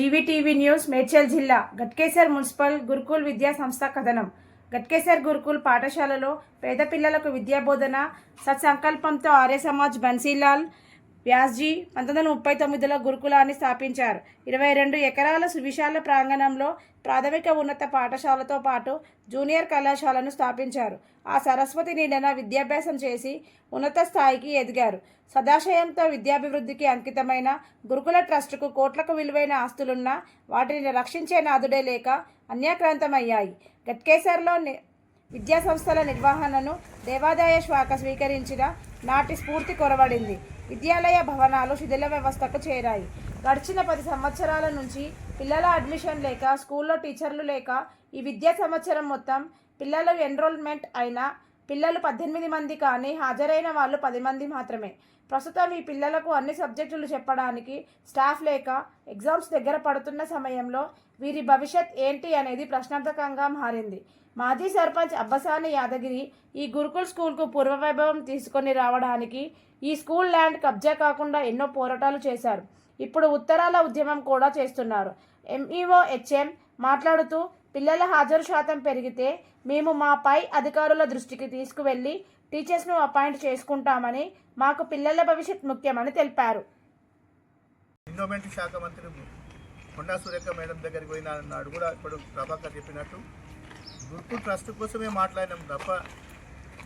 జీవీటీవీ news Medchal జిల్లా Ghatkesar municipal Gurukul విద్యా సంస్థ కథనం. గట్కేసర్ గురుకుల్ పాఠశాలలో పేద పిల్లలకు విద్యాబోధన సత్సంకల్పంతో ఆర్య సమాజ్ బన్సీలాల్ వ్యాస్జీ 1939లో గురుకులాన్ని స్థాపించారు. 22 ఎకరాల సువిశాల ప్రాంగణంలో ప్రాథమిక ఉన్నత పాఠశాలతో పాటు జూనియర్ కళాశాలను స్థాపించారు. ఆ సరస్వతి నీడన విద్యాభ్యాసం చేసి ఉన్నత స్థాయికి ఎదిగారు. సదాశయంతో విద్యాభివృద్ధికి అంకితమైన గురుకుల ట్రస్టుకు కోట్లకు విలువైన ఆస్తులున్నా వాటిని రక్షించే నాదుడే లేక అన్యాక్రాంతమయ్యాయి. గట్కేసర్లో విద్యా సంస్థల నిర్వహణను దేవాదాయ శాఖ స్వీకరించిన నాటి స్ఫూర్తి కొరవడింది. విద్యాలయ భవనాలు శిథిల వ్యవస్థకు చేరాయి. గడిచిన 10 సంవత్సరాల నుంచి పిల్లల అడ్మిషన్ లేక, స్కూల్లో టీచర్లు లేక ఈ విద్యా సంవత్సరం మొత్తం పిల్లలు ఎన్రోల్మెంట్ అయిన పిల్లలు 18 మంది కానీ హాజరైన వాళ్ళు 10 మంది మాత్రమే. ప్రస్తుతం ఈ పిల్లలకు అన్ని సబ్జెక్టులు చెప్పడానికి స్టాఫ్ లేక ఎగ్జామ్స్ దగ్గర పడుతున్న సమయంలో వీరి భవిష్యత్ ఏంటి అనేది ప్రశ్నార్థకంగా మారింది. మాజీ సర్పంచ్ అబ్బసాని యాదగిరి ఈ గురుకుల్ స్కూల్కు పూర్వవైభవం తీసుకొని రావడానికి ఈ స్కూల్ ల్యాండ్ కబ్జా కాకుండా ఎన్నో పోరాటాలు చేశారు. ఇప్పుడు ఉత్తరాల ఉద్యమం కూడా చేస్తున్నారు. ఎంఈఓ హెచ్ఎం మాట్లాడుతూ పిల్లల హాజరు శాతం పెరిగితే మేము మా పై అధికారుల దృష్టికి తీసుకువెళ్ళి టీచర్స్ను అపాయింట్ చేసుకుంటామని, మాకు పిల్లల భవిష్యత్ ముఖ్యమని తెలిపారు. ఎండోమెంట్ శాఖ మంత్రి కొండా సురేఖ మేడం దగ్గరికి పోయిన నాడు కూడా ఇప్పుడు ప్రభాకర్ చెప్పినట్టు గురుకుల్ ట్రస్ట్ కోసమే మాట్లాడినాం తప్ప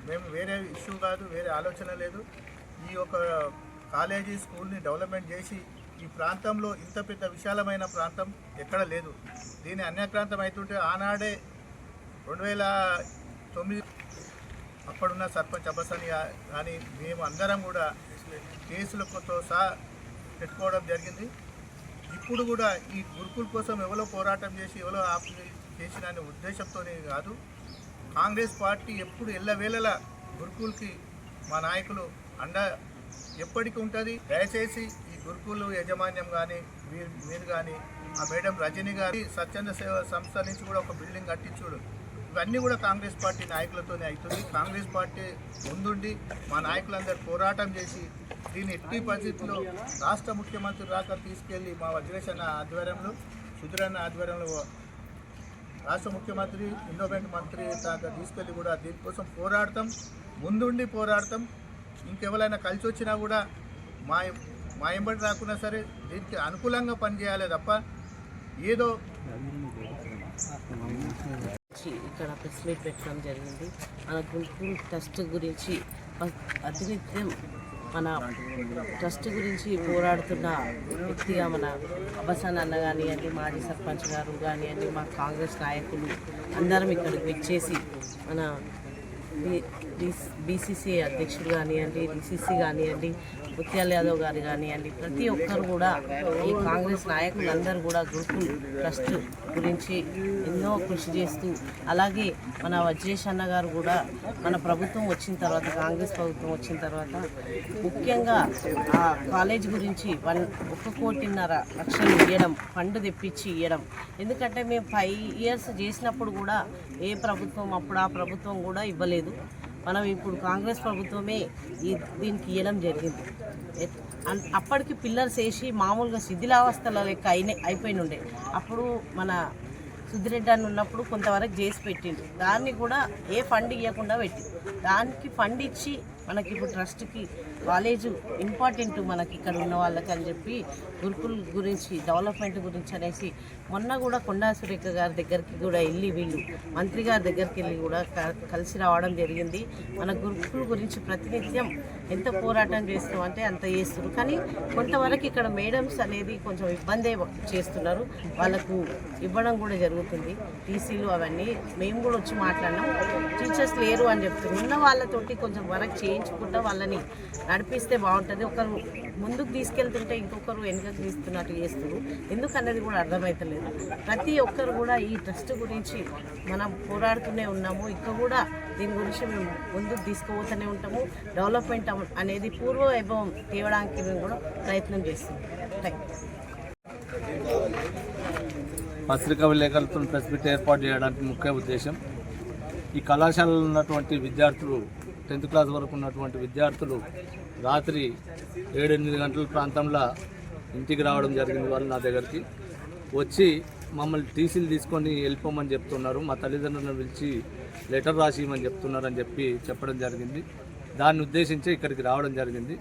మేము వేరే ఇష్యూ కాదు, వేరే ఆలోచన లేదు. ఈ యొక్క కాలేజీ స్కూల్ని డెవలప్మెంట్ చేసి ఈ ప్రాంతంలో ఇంత పెద్ద విశాలమైన ప్రాంతం ఎక్కడ లేదు. దీని అన్యాక్రాంతం అవుతుంటే ఆనాడే 2009 అప్పుడున్న సర్పంచ్ అబ్బసాని కానీ మేము అందరం కూడా కేసులతో సహా పెట్టుకోవడం జరిగింది. ఇప్పుడు కూడా ఈ గురుకుల్ కోసం ఎవరో పోరాటం చేసి ఎవరో ఆపు చేసిన ఉద్దేశంతోనే కాదు, కాంగ్రెస్ పార్టీ ఎప్పుడు ఎల్లవేళలా గురుకుల్కి మా నాయకులు అండ ఎప్పటికీ ఉంటుంది. దయచేసి ఈ గురుకులు యాజమాన్యం కానీ మీరు కానీ ఆ మేడం రజని గారి స్వచ్ఛంద సేవ సంస్థ నుంచి కూడా ఒక బిల్డింగ్ కట్టించుడు, ఇవన్నీ కూడా కాంగ్రెస్ పార్టీ నాయకులతోనే అవుతుంది. కాంగ్రెస్ పార్టీ ముందుండి మా నాయకులందరూ పోరాటం చేసి దీన్ని ఎట్టి పరిస్థితుల్లో రాష్ట్ర ముఖ్యమంత్రి దాకా తీసుకెళ్ళి మా వజ్రేశన్న ఆధ్వర్యంలో, సుధీరన్న ఆధ్వర్యంలో రాష్ట్ర ముఖ్యమంత్రి ఎండోమెంట్ మంత్రి దాకా తీసుకెళ్ళి కూడా దీనికోసం పోరాడతాం, ముందుండి పోరాడతాం. ఇంకెవరైనా కలిసి వచ్చినా కూడా మా ఎంబడి రాకున్నా సరే దీనికి అనుకూలంగా పనిచేయాలి తప్ప ఏదో. ఇక్కడ ప్రెస్ మీట్ పెట్టడం జరిగింది. మన గురుకుల్ ట్రస్ట్ గురించి అతినిత్యం మన ట్రస్ట్ గురించి పోరాడుతున్న వ్యక్తిగా మన అబ్బసాని అన్న కానివ్వండి, మాజీ సర్పంచ్ గారు కానివ్వండి, మా కాంగ్రెస్ నాయకులు అందరం ఇక్కడికి వచ్చేసి మన బీసీసీ అధ్యక్షుడు కానివ్వండి, డిసిసి కానివ్వండి, ముత్యాల యాదవ్ గారు కానివ్వండి, ప్రతి ఒక్కరు కూడా ఈ కాంగ్రెస్ నాయకులందరూ కూడా గురుకుల్ ట్రస్ట్ గురించి ఎన్నో కృషి చేస్తూ, అలాగే మన వజ్రేశన్న గారు కూడా మన ప్రభుత్వం వచ్చిన తర్వాత, కాంగ్రెస్ ప్రభుత్వం వచ్చిన తర్వాత ముఖ్యంగా ఆ కాలేజ్ గురించి 1.5 కోటి ఇవ్వడం, ఫండ్ తెప్పించి ఇవ్వడం. ఎందుకంటే మేము 5 years చేసినప్పుడు కూడా ఏ ప్రభుత్వం అప్పుడు ఆ ప్రభుత్వం కూడా ఇవ్వలేదు. మనం ఇప్పుడు కాంగ్రెస్ ప్రభుత్వమే దీనికి ఇవ్వడం జరిగింది. అప్పటికి పిల్లర్స్ వేసి మామూలుగా శిథిలావస్థల లెక్క అయిపోయిన ఉండే. అప్పుడు మన సుధిరెడ్డి అని ఉన్నప్పుడు కొంతవరకు చేసి పెట్టిండు, దాన్ని కూడా ఏ ఫండ్ ఇవ్వకుండా పెట్టి దానికి ఫండ్ ఇచ్చి మనకి ఇప్పుడు ట్రస్ట్కి కాలేజు ఇంపార్టెంట్ మనకి ఇక్కడ ఉన్న వాళ్ళకి అని చెప్పి గురుకుల్ గురించి డెవలప్మెంట్ గురించి అనేసి మొన్న కూడా కొండా సురేఖ గారి దగ్గరికి కూడా వెళ్ళి వీళ్ళు మంత్రి గారి దగ్గరికి వెళ్ళి కూడా కలిసి రావడం జరిగింది. మన గురుకుల్ గురించి ప్రతినిత్యం ఎంత పోరాటం చేస్తున్నాం అంటే అంత చేస్తున్నారు. కానీ కొంతవరకు ఇక్కడ మేడమ్స్ అనేది కొంచెం ఇబ్బందే చేస్తున్నారు, వాళ్ళకు ఇవ్వడం కూడా జరుగుతుంది. టీసీలు అవన్నీ మేము కూడా వచ్చి మాట్లాడినాం, టీచర్స్ లేరు అని చెప్తున్నారు. ఉన్న వాళ్ళతోటి కొంచెం వర్క్ చేయించుకుంటా వాళ్ళని నడిపిస్తే బాగుంటుంది. ఒకరు ముందుకు తీసుకెళ్తుంటే ఇంకొకరు వెనుకకు తీస్తున్నట్టు చేస్తారు. ఎందుకన్నది కూడా అర్థమవుతలేదు. ప్రతి ఒక్కరు కూడా ఈ ట్రస్ట్ గురించి మనం పోరాడుతూనే ఉన్నాము. ఇంకా కూడా దీని గురించి మేము ముందుకు తీసుకుపోతూనే ఉంటాము. డెవలప్మెంట్ అనేది పూర్వ వైభవం తేవడానికి మేము కూడా ప్రయత్నం చేస్తున్నాం. పత్రికా విలేకరులతో ప్రెస్ మీట్ ఏర్పాటు చేయడానికి ముఖ్య ఉద్దేశం, ఈ కళాశాలలో ఉన్నటువంటి విద్యార్థులు 10th క్లాస్ వరకు ఉన్నటువంటి విద్యార్థులు రాత్రి 7-8 గంటల ప్రాంతంలో ఇంటికి రావడం జరిగింది. వాళ్ళు నా దగ్గరికి వచ్చి మమ్మల్ని టీసీలు తీసుకొని వెళ్ళిపోమని చెప్తున్నారు, మా తల్లిదండ్రులను పిలిచి లెటర్ రాసి ఇవ్వమని చెప్తున్నారు అని చెప్పడం జరిగింది. దాన్ని ఉద్దేశించి ఇక్కడికి రావడం జరిగింది.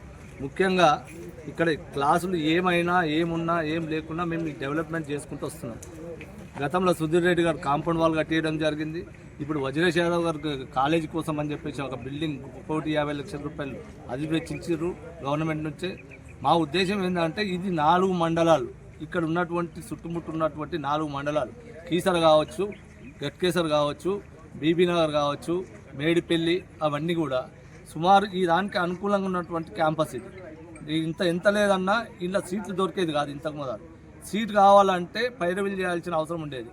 ముఖ్యంగా ఇక్కడ క్లాసులు ఏమైనా ఏమున్నా ఏం లేకున్నా మేము డెవలప్మెంట్ చేసుకుంటూ వస్తున్నాం. గతంలో సుధీర్ రెడ్డి గారు కాంపౌండ్ వాల్ కట్టేయడం జరిగింది. ఇప్పుడు వజ్రేష్ యాదవ్ గారికి కాలేజీ కోసం అని చెప్పేసి ఒక బిల్డింగ్ 1,50,00,000 రూపాయలు అది వెచ్చించారు గవర్నమెంట్ నుంచే. మా ఉద్దేశం ఏంటంటే ఇది 4 మండలాలు, ఇక్కడ ఉన్నటువంటి చుట్టుముట్టు ఉన్నటువంటి 4 మండలాలు, కీసర కావచ్చు, గట్కేసర్ కావచ్చు, బీబీనగర్ కావచ్చు, మేడిపల్లి, అవన్నీ కూడా సుమారు ఈ దానికి అనుకూలంగా ఉన్నటువంటి క్యాంపస్ ఇది. ఎంత లేదన్నా ఇలా సీట్లు దొరికేది కాదు. ఇంతకు మొదలు సీట్ కావాలంటే పైరవీలు చేయాల్సిన అవసరం ఉండేది.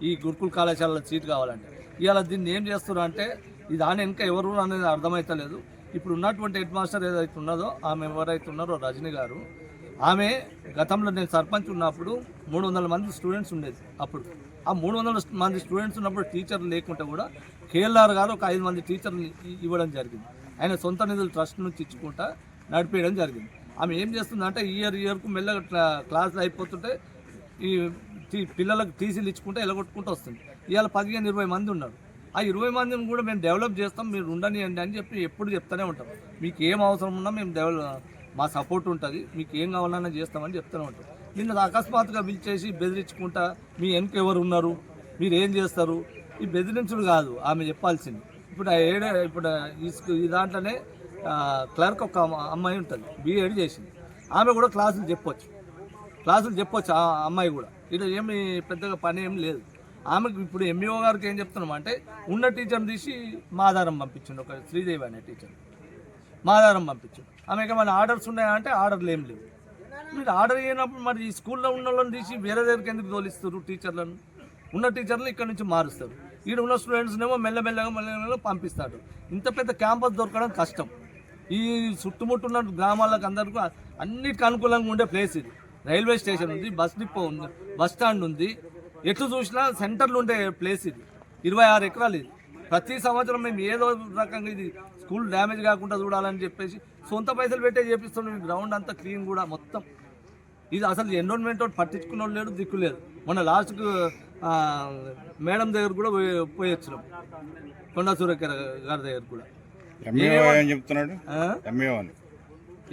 ఈ గురుకుల కళాశాలలో సీట్ కావాలంటే ఇవాళ దీన్ని ఏం చేస్తున్నారు అంటే దాని వెనుక ఎవరు అనేది అర్థమవుతలేదు. ఇప్పుడు ఉన్నటువంటి హెడ్ మాస్టర్ ఏదైతే ఉన్నదో ఆమె ఎవరైతే ఉన్నారో రజనీ గారు, ఆమె గతంలో నేను సర్పంచ్ ఉన్నప్పుడు 300 మంది స్టూడెంట్స్ ఉండేది. అప్పుడు ఆ 300 మంది స్టూడెంట్స్ ఉన్నప్పుడు టీచర్లు లేకుంటే కూడా కేఎల్ఆర్ గారు ఒక 5 మంది టీచర్లు ఇవ్వడం జరిగింది. ఆయన సొంత నిధులు ట్రస్ట్ నుంచి ఇచ్చుకుంటా నడిపేయడం జరిగింది. ఆమె ఏం చేస్తుందంటే ఇయర్కు మెల్లగా క్లాసులు అయిపోతుంటే ఈ పిల్లలకు టీసీలు ఇచ్చుకుంటే ఎలగొట్టుకుంటూ వస్తుంది. ఇవాళ 15-20 మంది ఉన్నారు. ఆ 20 మందిని కూడా మేము డెవలప్ చేస్తాం, మీరు ఉండనియండి అని చెప్పి ఎప్పుడు చెప్తూనే ఉంటాం. మీకు ఏం అవసరం ఉన్నా మేము మా సపోర్ట్ ఉంటుంది, మీకు ఏం కావాలన్నా చేస్తామని చెప్తూనే ఉంటాం. నిన్న అకస్మాత్తుగా పిలిచేసి బెదిరించుకుంటా మీ వెనక ఎవరు ఉన్నారు, మీరు ఏం చేస్తారు, ఈ బెదిరించుడు కాదు ఆమె చెప్పాల్సింది. ఇప్పుడు ఈ దాంట్లోనే క్లర్క్ ఒక అమ్మాయి ఉంటుంది, బీఎడ్ చేసింది. ఆమె కూడా క్లాసులు చెప్పొచ్చు ఆ అమ్మాయి కూడా. ఇక్కడ ఏమి పెద్దగా పని ఏం లేదు ఆమెకు. ఇప్పుడు ఎంఈఓ గారికి ఏం చెప్తున్నాం అంటే ఉన్న టీచర్ని తీసి మాదారం పంపించండి, ఒక శ్రీదేవి అనే టీచర్ మాదారం పంపించండి. ఆమెకి ఏమైనా ఆర్డర్స్ ఉన్నాయంటే ఆర్డర్లు ఏం లేవు. మీరు ఆర్డర్ అయినప్పుడు మరి ఈ స్కూల్లో ఉన్న వాళ్ళని తీసి వేరే దగ్గరికి ఎందుకు తోలిస్తారు? టీచర్లను ఉన్న టీచర్లు ఇక్కడ నుంచి మారుస్తారు, ఈడ ఉన్న స్టూడెంట్స్నేమో మెల్లమెల్లగా పంపిస్తాడు. ఇంత పెద్ద క్యాంపస్ దొరకడం కష్టం. ఈ చుట్టుముట్టున్న గ్రామాలకు అందరికీ అన్నిటికీ అనుకూలంగా ఉండే ప్లేస్ ఇది. రైల్వే స్టేషన్ ఉంది, బస్ డిపో ఉంది, బస్ స్టాండ్ ఉంది, ఎటు చూసినా సెంటర్లు ఉండే ప్లేస్ ఇది. 26 ఎకరాలు ఇది. ప్రతి సంవత్సరం మేము ఏదో రకంగా ఇది స్కూల్ డ్యామేజ్ కాకుండా చూడాలని చెప్పేసి సొంత పైసలు పెట్టే చేపిస్తున్నాం. ఈ గ్రౌండ్ అంతా క్లీన్ కూడా మొత్తం. ఇది అసలు ఎన్విరాన్మెంట్ పట్టించుకున్న వాళ్ళు లేడు, దిక్కు లేదు. మొన్న లాస్ట్కు మేడం దగ్గర కూడా పోయి వచ్చినాం, కొండా సూర్యకర్ గారి దగ్గర కూడా.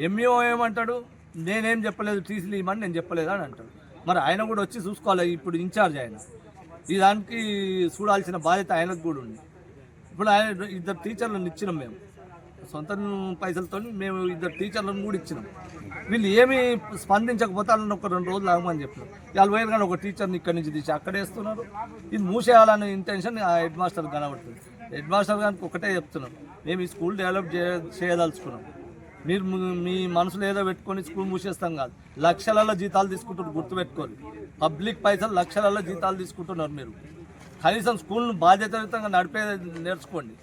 ఎంఈఓ ఏమంటాడు, నేనేం చెప్పలేదు, టీసీలు ఇవ్వమని నేను చెప్పలేదు అని అంటాడు. మరి ఆయన కూడా వచ్చి చూసుకోవాలి. ఇప్పుడు ఇన్ఛార్జ్ ఆయన, ఈ దానికి చూడాల్సిన బాధ్యత ఆయనకు కూడా ఉంది. ఇప్పుడు ఆయన 2 టీచర్లను ఇచ్చినాం మేము, సొంత పైసలతో మేము 2 టీచర్లను కూడా ఇచ్చినాం. వీళ్ళు ఏమి స్పందించకపోతే వాళ్ళని ఒక 2 రోజులు ఆగమని చెప్పినాం. వాళ్ళు పోయారు కానీ ఒక టీచర్ని ఇక్కడి నుంచి తీసి అక్కడే వేస్తున్నారు. ఇది మూసేయాలనే ఇంటెన్షన్ ఆ హెడ్ మాస్టర్ కనబడుతుంది. హెడ్ మాస్టర్ గారికి ఒకటే చెప్తున్నాం, మేము ఈ స్కూల్ డెవలప్ చేయదలుచుకున్నాం. మీరు మీ మనసులో ఏదో పెట్టుకొని స్కూల్ మూసేస్తాం కాదు. లక్షలలో జీతాలు తీసుకుంటున్నారు, గుర్తుపెట్టుకోవాలి. పబ్లిక్ పైసలు లక్షలలో జీతాలు తీసుకుంటున్నారు. మీరు కనీసం స్కూల్ను బాధ్యతాయుతంగా నడిపే నేర్చుకోండి.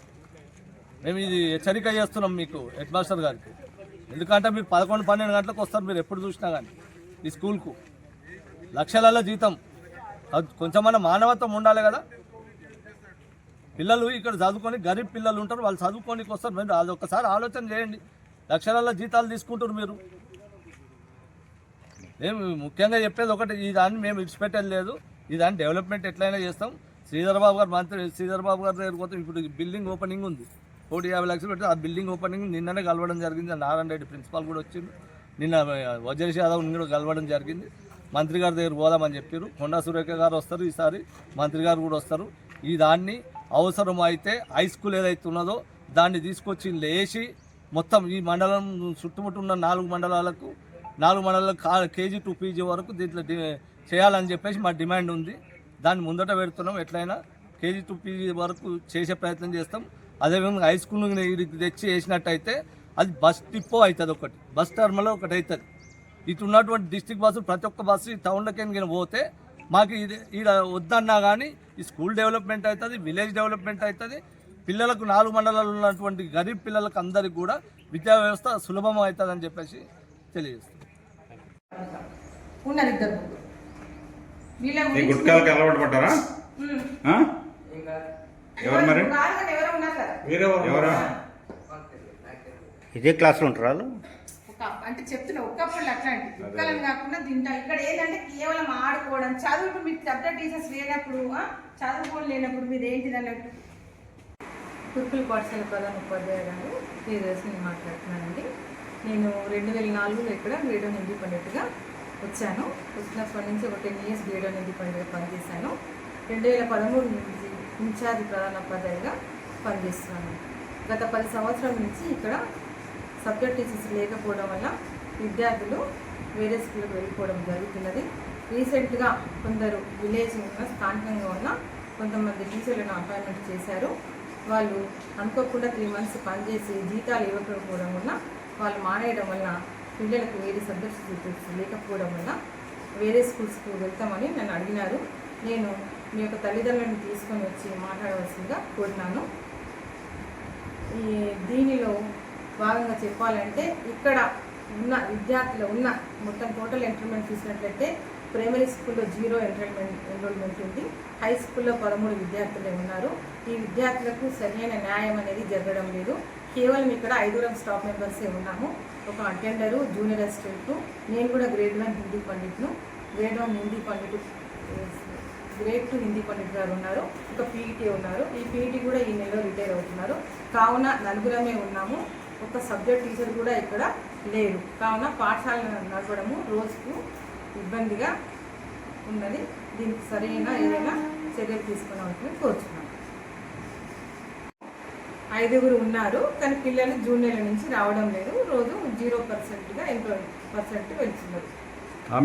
మేము ఇది హెచ్చరిక చేస్తున్నాం మీకు హెడ్ మాస్టర్ గారికి. ఎందుకంటే మీరు 11-12 గంటలకు వస్తారు, మీరు ఎప్పుడు చూసినా కానీ ఈ స్కూల్కు లక్షలలో జీతం. కొంచెమన్నా మానవత్వం ఉండాలి కదా. పిల్లలు ఇక్కడ చదువుకొని గరీబ్ పిల్లలు ఉంటారు, వాళ్ళు చదువుకోనికి వస్తారు. మీరు అది ఒక్కసారి ఆలోచన చేయండి. లక్షలలో జీతాలు తీసుకుంటారు మీరు. మేము ముఖ్యంగా చెప్పేది ఒకటి, ఈ దాన్ని మేము విడిచిపెట్టేది లేదు. ఈ దాన్ని డెవలప్మెంట్ ఎట్లయినా చేస్తాం. శ్రీధర్ బాబు గారి దగ్గర పోతే ఇప్పుడు బిల్డింగ్ ఓపెనింగ్ ఉంది, 1,50,00,000 పెట్టి ఆ బిల్డింగ్ ఓపెనింగ్ నిన్ననే కలవడం జరిగింది. నారాయణ రెడ్డి ప్రిన్సిపాల్ కూడా వచ్చింది. నిన్న వజ్రేష్ యాదవ్ కూడా కలవడం జరిగింది. మంత్రి గారి దగ్గర పోదామని చెప్పారు. కొండా సురేఖ గారు వస్తారు, ఈసారి మంత్రి గారు కూడా వస్తారు. ఈ దాన్ని అవసరం అయితే హై స్కూల్ ఏదైతే ఉన్నదో దాన్ని తీసుకొచ్చి లేచి మొత్తం ఈ మండలం చుట్టుముట్టున్న 4 మండలాలకు KG to PG వరకు దీంట్లో చేయాలని చెప్పేసి మా డిమాండ్ ఉంది. దాన్ని ముందట పెడుతున్నాం. ఎట్లయినా KG to PG వరకు చేసే ప్రయత్నం చేస్తాం. అదేవిధంగా హై స్కూల్ తెచ్చి వేసినట్టయితే అది బస్ డిపో అవుతుంది, ఒకటి బస్ టర్మినల్ ఒకటి అవుతుంది. ఇటు ఉన్నటువంటి డిస్ట్రిక్ట్ బస్సులు ప్రతి ఒక్క బస్సు ఈ టౌన్లకి పోతే మాకు ఇది ఈడ వద్దన్నా కానీ ఈ స్కూల్ డెవలప్మెంట్ అవుతుంది, విలేజ్ డెవలప్మెంట్ అవుతుంది. పిల్లలకు 4 మండలాలు ఉన్నటువంటి గరీబ్ పిల్లలకు అందరికి కూడా విద్యా వ్యవస్థ సులభం అవుతుంది అని చెప్పేసి తెలియజేస్తుంది. గుట్కాలకి అలవాటు పడ్డారా? ఎవరు మరి? ఇదే క్లాస్లో ఉంటారా వాళ్ళు? అంటే చెప్తున్నా ఒక్కప్పుడు అట్లాంటి కుక్కలను కాకుండా తింటా. ఇక్కడ ఏంటంటే కేవలం ఆడుకోవడం, చదువు మీకు సబ్జెక్ట్ టీచర్స్ లేనప్పుడు చదువుకోని లేనప్పుడు మీరు ఏంటిది అన్నట్టు. గురుకుల పాఠశాల ప్రధాన ఉపాధ్యాయురాలు నేను మాట్లాడుతున్నానండి. నేను 2004లో ఇక్కడ గ్రేడ్ 1 ఇండిపెండెంట్గా వచ్చాను. వచ్చినప్పటి నుంచి ఒక 10 years గ్రేడ్ 1 ఇండిపెండెంట్గా పనిచేశాను. 2013 నుంచి ఇన్ఛార్జ్ ప్రధాన ఉపాధ్యాయుగా పనిచేస్తున్నాను. గత 10 సంవత్సరాల నుంచి ఇక్కడ సబ్జెక్ట్ టీచర్స్ లేకపోవడం వల్ల విద్యార్థులు వేరే స్కూళ్ళకు వెళ్ళిపోవడం జరుగుతున్నది. రీసెంట్గా కొందరు విలేజ్ ఉన్న స్థానికంగా ఉన్న కొంతమంది టీచర్లను అపాయింట్మెంట్ చేశారు. వాళ్ళు అనుకోకుండా 3 months పనిచేసి జీతాలు ఇవ్వకపోవడం వల్ల వాళ్ళు మానేయడం వల్ల పిల్లలకు వేరే సబ్జెక్ట్స్ లేకపోవడం వల్ల వేరే స్కూల్స్కి వెళ్తామని నన్ను అడిగినారు. నేను మీ యొక్క తల్లిదండ్రులను తీసుకొని వచ్చి మాట్లాడవలసిందిగా కోరినాను. దీనిలో భాగంగా చెప్పాలంటే ఇక్కడ ఉన్న విద్యార్థులు ఉన్న మొత్తం టోటల్ ఎంరోల్మెంట్ చూసినట్లయితే ప్రైమరీ స్కూల్లో 0 ఎన్రోల్మెంట్ ఉంది. హై స్కూల్లో 13 విద్యార్థులే ఉన్నారు. ఈ విద్యార్థులకు సరైన న్యాయం అనేది జరగడం లేదు. కేవలం ఇక్కడ 5 స్టాఫ్ మెంబర్సే ఉన్నాము. ఒక అటెండరు, జూనియర్ అసిస్టెంట్, నేను కూడా గ్రేడ్ 1 హిందీ పండిట్ను, గ్రేడ్ 1 హిందీ పండిట్, గ్రేడ్ 2 హిందీ పండిట్ గారు ఉన్నారు. ఒక పీఈటీ ఉన్నారు. ఈ పీఈటీ కూడా ఈ నెలలో రిటైర్ అవుతున్నారు. కావున 4 ఉన్నాము. ఒక సబ్జెక్ట్ టీచర్ కూడా ఇక్కడ లేరు. కావున పాఠశాల నడపడము రోజుకు ఇబ్బందిగా ఉన్నది. దీనికి సరైన ఏదైనా చర్యలు తీసుకున్నామని కోరుచున్నాను. 5 ఉన్నారు, కానీ పిల్లలు జూనియర్ల నుంచి రావడం లేదు. రోజు 0%గా 8% వెళ్తున్నారు.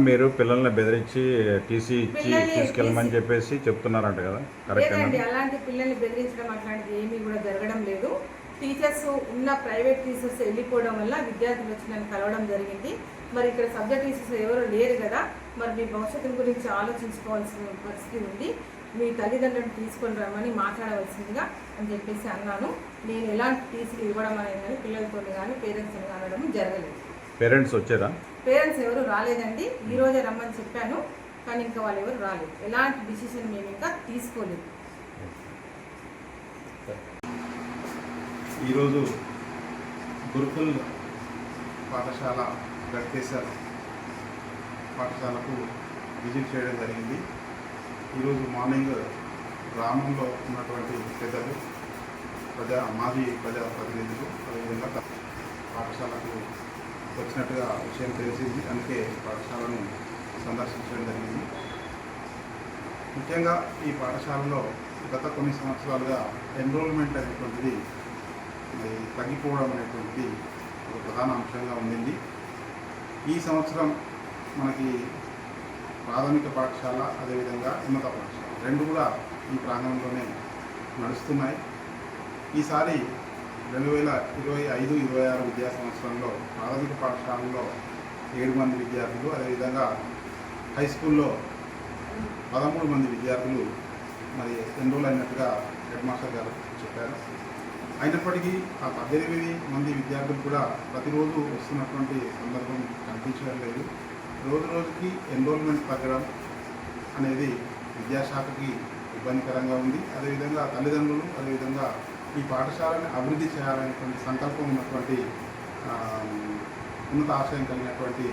మీరు పిల్లల్ని బెదిరించి టీసీ ఇచ్చి తీసుకెళ్ళమని చెప్పేసి చెప్తున్నారంట కదా, కరెక్ట్? లేదండి, అలాంటి పిల్లల్ని బెదిరించడం అట్లాంటిది ఏమీ కూడా జరగడం లేదు. టీచర్స్ ఉన్న ప్రైవేట్ టీచర్స్ వెళ్ళిపోవడం వల్ల విద్యార్థులు వచ్చి నన్ను కలవడం జరిగింది. మరి ఇక్కడ సబ్జెక్ట్ టీచర్స్ ఎవరు లేరు కదా, మరి మీ భవిష్యత్తు గురించి ఆలోచించుకోవాల్సిన పరిస్థితి ఉంది. మీ తల్లిదండ్రులను తీసుకొని రమ్మని మాట్లాడవలసిందిగా అని చెప్పేసి అన్నాను. నేను ఎలాంటి టీసీలు ఇవ్వడం అనేది కానీ పిల్లలతో కానీ పేరెంట్స్ని అనడం జరగలేదు. పేరెంట్స్ వచ్చారా? పేరెంట్స్ ఎవరు రాలేదండి. ఈరోజే రమ్మని చెప్పాను, కానీ ఇంకా వాళ్ళు ఎవరు రాలేదు. ఎలాంటి డిసిషన్ మేము ఇంకా తీసుకోలేదు. ఈరోజు గురుకుల్ పాఠశాల గట్కేసర్ పాఠశాలకు విజిట్ చేయడం జరిగింది. ఈరోజు మార్నింగ్ గ్రామంలో ఉన్నటువంటి పెద్దలు, మాజీ ప్రజాప్రతినిధులు, అదేవిధంగా పాఠశాలకు వచ్చినట్టుగా విషయం తెలిసింది. అందుకే పాఠశాలను సందర్శించడం జరిగింది. ముఖ్యంగా ఈ పాఠశాలలో గత కొన్ని సంవత్సరాలుగా ఎన్రోల్మెంట్ అనేటువంటిది తగ్గిపోవడం అనేటువంటిది ఒక ప్రధాన అంశంగా ఉండింది. ఈ సంవత్సరం మనకి ప్రాథమిక పాఠశాల, అదేవిధంగా ఉన్నత పాఠశాల 2 కూడా ఈ ప్రాంగణంలోనే నడుస్తున్నాయి. ఈసారి 2025-26 విద్యా సంవత్సరంలో ప్రాథమిక పాఠశాలలో 7 మంది విద్యార్థులు, అదేవిధంగా హై స్కూల్లో 13 మంది విద్యార్థులు మరి ఎన్రోల్ అయినట్టుగా హెడ్ మాస్టర్ గారు చెప్పారు. అయినప్పటికీ ఆ 18 మంది విద్యార్థులు కూడా ప్రతిరోజు వస్తున్నటువంటి సందర్భం కనిపించడం లేదు. రోజు రోజుకి ఎన్రోల్మెంట్ తగ్గడం అనేది విద్యాశాఖకి ఇబ్బందికరంగా ఉంది. అదేవిధంగా తల్లిదండ్రులు, అదేవిధంగా ఈ పాఠశాలని అభివృద్ధి చేయాలనేటువంటి సంకల్పం ఉన్నటువంటి ఉన్నత ఆశయం కలిగినటువంటి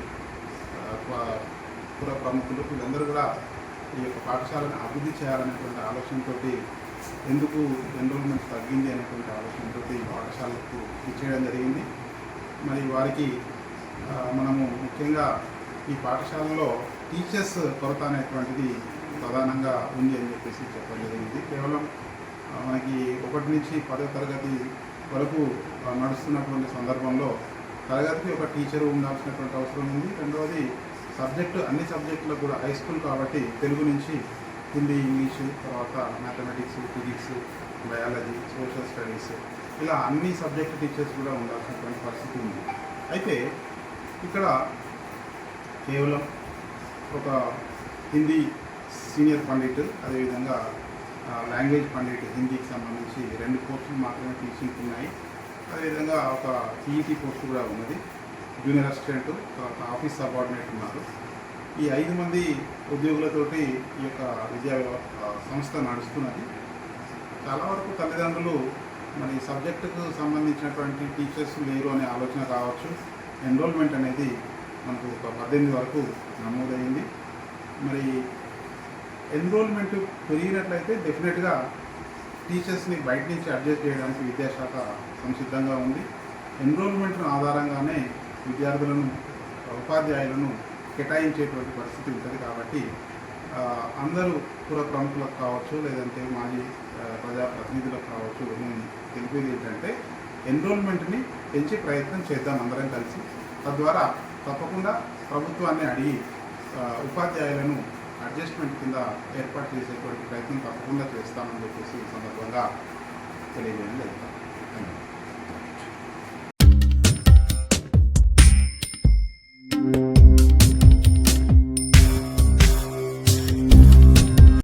పుర ప్రముఖులు వీళ్ళందరూ కూడా ఈ యొక్క పాఠశాలను అభివృద్ధి చేయాలనేటువంటి ఆలోచనతో ఎందుకు ఎన్రోల్మెంట్ తగ్గింది అనేటువంటి ఆలోచనతో పాఠశాలకు ఇచ్చేయడం జరిగింది. మరి వారికి మనము ముఖ్యంగా ఈ పాఠశాలలో టీచర్స్ కొరత అనేటువంటిది ప్రధానంగా ఉంది అని చెప్పేసి చెప్పడం జరిగింది. కేవలం మనకి 1 నుంచి 10వ తరగతి వరకు నడుస్తున్నటువంటి సందర్భంలో తరగతికి ఒక టీచరు ఉండాల్సినటువంటి అవసరం ఉంది. రెండవది అన్ని సబ్జెక్టులకు కూడా హై స్కూల్ కాబట్టి తెలుగు నుంచి హిందీ, ఇంగ్లీషు, తర్వాత mathematics, physics, biology, social studies, ఇలా అన్ని సబ్జెక్ట్ టీచర్స్ కూడా ఉండాల్సినటువంటి పరిస్థితి ఉంది. అయితే ఇక్కడ కేవలం ఒక హిందీ సీనియర్ పండిట్, అదేవిధంగా లాంగ్వేజ్ పండిట్ హిందీకి సంబంధించి 2 కోర్సులు మాత్రమే టీచింగ్ ఉన్నాయి. అదేవిధంగా ఒక పీఈటీ కోర్సు కూడా ఉన్నది. జూనియర్ అసిస్టెంట్, తర్వాత ఆఫీస్ సబార్డినేట్ ఉన్నారు. ఈ 5 మంది ఉద్యోగులతోటి ఈ యొక్క విద్యా సంస్థ నడుస్తున్నది. చాలా వరకు తల్లిదండ్రులు మరి సబ్జెక్టుకు సంబంధించినటువంటి టీచర్స్ లేరు అనే ఆలోచన కావచ్చు, ఎన్రోల్మెంట్ అనేది మనకు ఒక 18 వరకు నమోదైంది. మరి ఎన్రోల్మెంట్ పెరిగినట్లయితే డెఫినెట్గా టీచర్స్ని బయట నుంచి అడ్జస్ట్ చేయడానికి విద్యాశాఖ సంసిద్ధంగా ఉంది. ఎన్రోల్మెంట్ను ఆధారంగానే విద్యార్థులను ఉపాధ్యాయులను కేటాయించేటువంటి పరిస్థితి ఉంటుంది. కాబట్టి అందరూ పుర ప్రముఖులకు కావచ్చు, లేదంటే మాజీ ప్రజాప్రతినిధులకు కావచ్చు, నేను తెలిపేది ఏంటంటే ఎన్రోల్మెంట్ని పెంచే ప్రయత్నం చేద్దాం అందరం కలిసి. తద్వారా తప్పకుండా ప్రభుత్వాన్ని అడిగి ఉపాధ్యాయులను అడ్జస్ట్మెంట్ కింద ఏర్పాటు చేసేటువంటి ప్రయత్నం తప్పకుండా చేస్తామని చెప్పేసి ఈ సందర్భంగా తెలియజేయడం జరుగుతుంది.